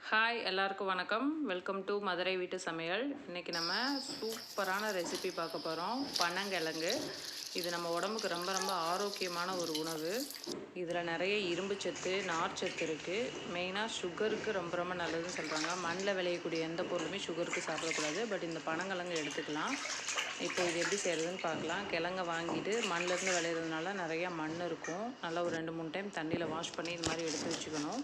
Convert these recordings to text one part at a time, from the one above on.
Hi எல்லாருக்கும் வணக்கம். Welcome to Madurai வீட்டு சமையல். இன்றைக்கி நம்ம சூப்பரான ரெசிபி பார்க்க போகிறோம். பனங்கிழங்கு. இது நம்ம உடம்புக்கு ரொம்ப ரொம்ப ஆரோக்கியமான ஒரு உணவு. இதில் நிறைய இரும்பு சத்து, நார்ச்சத்து இருக்குது. மெயினாக சுகருக்கு ரொம்ப ரொம்ப நல்லதுன்னு சொல்கிறாங்க. மண்ணில் விளையக்கூடிய எந்த பொருளுமே சுகருக்கு சாப்பிடக்கூடாது. பட் இந்த பனங்கிழங்கு எடுத்துக்கலாம். இப்போ இது எப்படி செய்கிறதுன்னு பார்க்கலாம். கிழங்கை வாங்கிட்டு மண்ணிலேருந்து விளையிறதுனால நிறையா மண் இருக்கும். நல்லா ஒரு 2-3 டைம் தண்ணியில் வாஷ் பண்ணி இது மாதிரி எடுத்து வச்சுக்கணும்.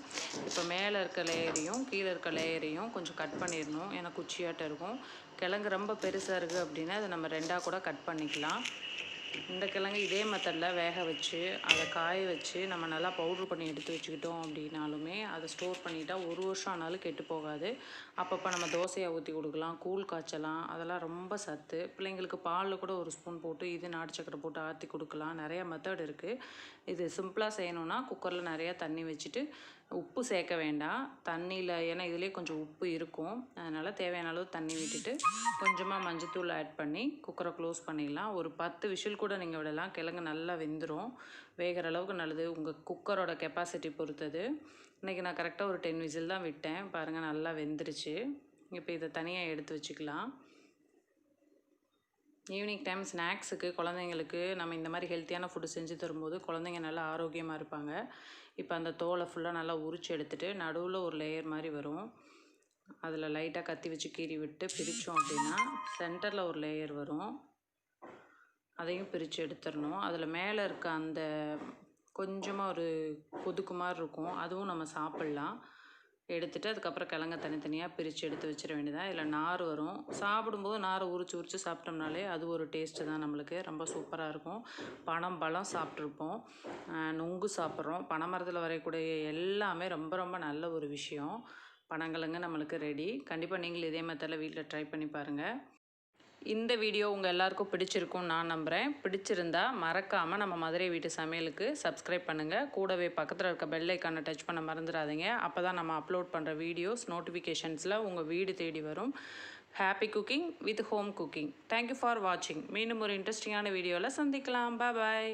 இப்போ மேலே இருக்க லேயரையும் கீழே இருக்க லேயரையும் கொஞ்சம் கட் பண்ணிடணும். ஏன்னா குச்சியாட்டம் இருக்கும். கிழங்கு ரொம்ப பெருசாக இருக்குது அப்படின்னா அதை நம்ம 2ஆக கூட கட் பண்ணிக்கலாம். இந்த கிழங்கு இதே மெத்தடில் வேக வச்சு அதை காய வச்சு நம்ம நல்லா பவுட்ரு பண்ணி எடுத்து வச்சுக்கிட்டோம் அப்படின்னாலுமே அதை ஸ்டோர் பண்ணிட்டா 1 வருஷம் ஆனாலும் கெட்டு போகாது. அப்பப்போ நம்ம தோசையை ஊற்றி கொடுக்கலாம், கூழ் காய்ச்சலாம். அதெல்லாம் ரொம்ப சத்து. பிள்ளைங்களுக்கு பாலில் கூட 1 ஸ்பூன் போட்டு இது நாட்டு சக்கரை போட்டு ஆற்றி கொடுக்கலாம். நிறையா மெத்தட் இருக்குது. இது சிம்பிளாக செய்யணுன்னா குக்கரில் நிறையா தண்ணி வச்சுட்டு உப்பு சேர்க்க வேண்டாம் தண்ணியில். ஏன்னா இதிலே கொஞ்சம் உப்பு இருக்கும். அதனால் தேவையான அளவு தண்ணி விட்டுட்டு கொஞ்சமாக மஞ்சத்தூள் ஆட் பண்ணி குக்கரை க்ளோஸ் பண்ணிடலாம். ஒரு 10 விசில் கூட நீங்கள் விடலாம். கிழங்கு நல்லா வெந்துடும். வேகிற அளவுக்கு நல்லது. உங்கள் குக்கரோட கெப்பாசிட்டி பொறுத்தது. இன்றைக்கி நான் கரெக்டாக ஒரு 10 விசில் தான் விட்டேன். பாருங்கள் நல்லா வெந்துருச்சு. இப்போ இதை தனியாக எடுத்து வச்சுக்கலாம். ஈவினிங் டைம் ஸ்நாக்ஸுக்கு குழந்தைங்களுக்கு நம்ம இந்த மாதிரி ஹெல்த்தியான ஃபுட்டு செஞ்சு தரும்போது குழந்தைங்க நல்லா ஆரோக்கியமாக இருப்பாங்க. இப்போ அந்த தோலை ஃபுல்லாக நல்லா உரித்து எடுத்துகிட்டு நடுவில் ஒரு லேயர் மாதிரி வரும். அதில் லைட்டாக கத்தி வச்சு கீறி விட்டு பிரித்தோம் அப்படின்னா சென்டரில் ஒரு லேயர் வரும். அதையும் பிரித்து எடுத்துடணும். அதில் மேலே இருக்க அந்த கொஞ்சமாக ஒரு கொதுக்கு மாதிரி இருக்கும், அதுவும் நம்ம சாப்பிட்லாம். எடுத்துகிட்டு அதுக்கப்புறம் கிழங்க தனித்தனியாக பிரித்து எடுத்து வச்சிட வேண்டியதான். இதில் நார் வரும். சாப்பிடும்போது நாரை உரித்து சாப்பிட்டோம்னாலே அது ஒரு டேஸ்ட்டு தான். நம்மளுக்கு ரொம்ப சூப்பராக இருக்கும். பழம் சாப்பிட்ருப்போம், நுங்கு சாப்பிட்றோம். பனைமரத்தில் வரையக்கூடிய எல்லாமே ரொம்ப ரொம்ப நல்ல ஒரு விஷயம். பனங்கிழங்கு நம்மளுக்கு ரெடி. கண்டிப்பாக நீங்களும் இதே மெத்தடில் வீட்டில் ட்ரை பண்ணி பாருங்கள். இந்த வீடியோ உங்கள் எல்லாருக்கும் பிடிச்சிருக்கும்னு நான் நம்புகிறேன். பிடிச்சிருந்தா மறக்காமல் நம்ம மதுரை வீட்டு சமையலுக்கு சப்ஸ்கிரைப் பண்ணுங்கள். கூடவே பக்கத்தில் இருக்க பெல் ஐக்கானை டச் பண்ண மறந்துடாதீங்க. அப்போ தான் நம்ம அப்லோட் பண்ணுற வீடியோஸ் நோட்டிஃபிகேஷன்ஸில் உங்கள் வீடு தேடி வரும். Happy cooking with home cooking. Thank you for வாட்சிங். மீண்டும் ஒரு இன்ட்ரெஸ்டிங்கான வீடியோவில் சந்திக்கலாம். பாய்.